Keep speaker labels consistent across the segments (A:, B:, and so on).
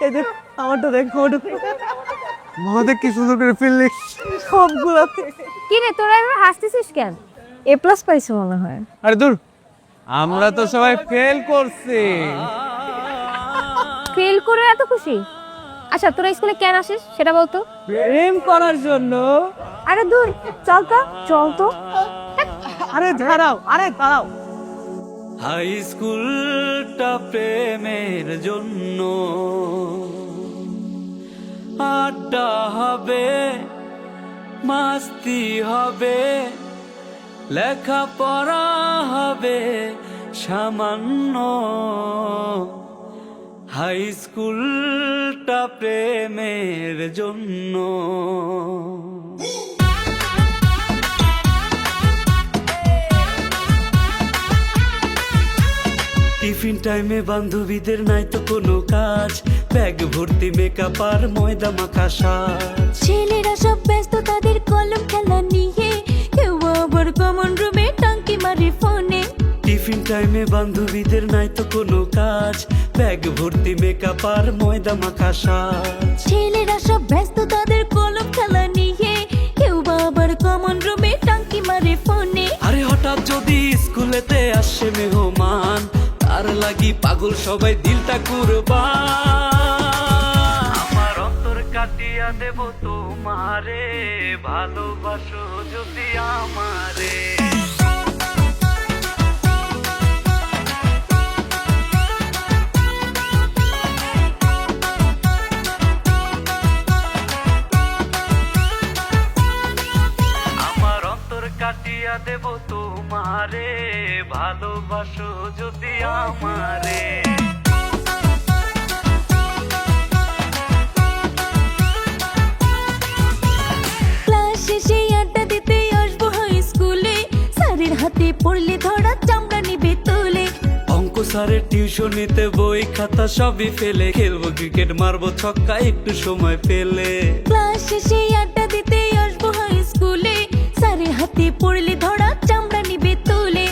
A: এই দেখ আমারটা দেখ আমাদের কি সুন্দর করে ফেললি সবগুলাতে।
B: কি রে তোরা এভাবে হাসতেছিস কেন? এ প্লাস পাইছো মনে হয়।
A: আরে দূর, আমরা তো সবাই ফেল করছি।
B: ফেল করে এত খুশি? আচ্ছা তোরা স্কুলে কেন আসিস সেটা বলতো।
A: প্রেম করার জন্য।
B: আরে দূর, চল তো চল তো।
A: আরে দাঁড়াও, আরে দাঁড়াও।
C: হাই স্কুলটা প্রেমের জন্য, আড্ডা হবে, মাস্তি হবে, লেখাপড়া হবে সামান্য। হাই স্কুলটা প্রেমের জন্য। টিফিন টাইমে বান্ধবীদের নাই তো কোনো কাজ, ব্যাগ ভর্তি মেকআপ আর ময়দা মাখা সাজ।
D: ছেলেরা সব ব্যস্ত তাদের কলম খেলা নিয়ে, কেউ আবার কমন রুমে টাঙ্কি মারে ফোনে।
C: টিফিন টাইমে বান্ধবীদের নাই তো কোনো কাজ, ব্যাগ ভর্তি মেকআপ আর ময়দা মাখা সাজ।
D: ছেলেরা সব ব্যস্ত তাদের কলম খেলা নিয়ে, কেউ আবার কমন রুমে টাঙ্কি মারে ফোনে।
C: আরে হঠাৎ যদি স্কুলেতে আসে মেহমান, তার লাগি পাগল সবাই দিলটা কুরবান। আমার অন্তর কাটিয়া দেব তোমারে, ভালোবাসো যদি আমারে। আমার অন্তর কাটিয়া দেব তোমারে, ভালোবাসো যদি আমারে।
D: ক্লাস শেষে আড্ডা দিতে আসবো হাই স্কুলে, স্যারের হাতে পড়লে ধরা চামড়া নিবে তুলে।
C: অঙ্ক স্যারের টিউশনিতে বই খাতা সবই ফেলে, খেলবো ক্রিকেট মারবো ছক্কা একটু সময় পেলে।
D: ক্লাস শেষে আড্ডা দিতে আসবো হাই স্কুলে, স্যারের হাতে পড়লে ধরা চামড়া নিবে তুলে।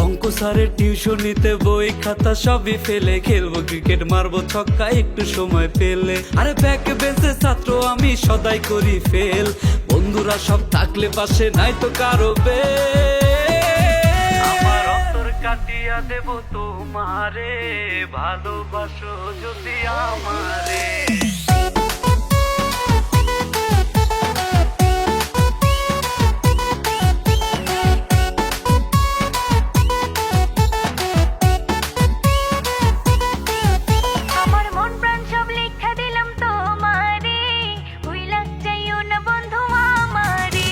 C: অঙ্ক স্যারের টিউশনিতে বই খাতা সবই ফেলে, খেলবো ক্রিকেট মারবো ছক্কা একটু সময় পেলে। আরে ব্যাক বেঞ্চে ছাত্র আমি সদাই করি ফেল, বন্ধুরা সব থাকলে পাশে নাই তো কারো বেল। আমার অন্তর কাটিয়া দেব তোমারে, ভালোবাসো যদি আমারে।
D: আমার মন প্রাণ সব লেখা দিলাম তোমারে, ভুইলা যাইও না বন্ধু আমারে।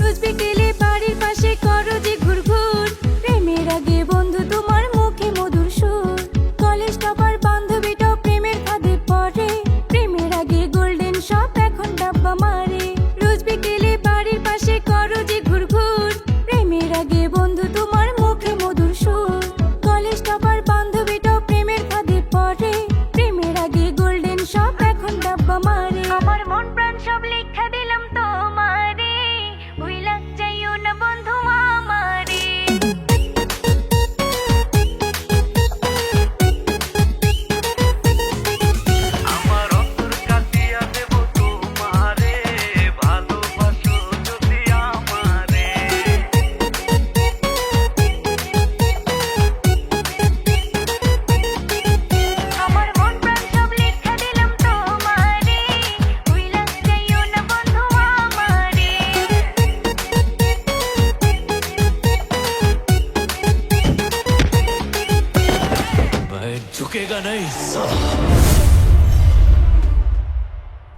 D: রোজ বিকেলে বাড়ির পাশে করো যে ঘুরঘুর, প্রেমের আগে বন্ধু তোমার মুখে মধুর সুর। কলেজ টপার বান্ধবীটাও প্রেমের ফাঁদে পড়ে, প্রেমের আগে গোল্ডেন শপ এখন ডাব্বা মারে। রোজ বিকেলে বাড়ির পাশে করো যে ঘুরঘুর, প্রেমের আগে বন্ধু তোমার মুখে মধুর সুর। কলেজ টপার বান্ধবীটাও প্রেমের ফাঁদে পড়ে, প্রেমের আগে গোল্ডেন শপ এখন ডাব্বা মারে। আমার মন প্রাণ সব লেখা দিলাম তোমারে, ভুইলা যাইও না বন্ধু আমারে।
C: আমার অন্তর কাটিয়া দেব তোমারে, ভালোবাসো যদি আমারে।
D: আমার মন প্রাণ সব লেখা দিলাম তোমারে, ভুইলা যাইও না বন্ধু আমারে।
C: मैं झुकेगा नहीं साला।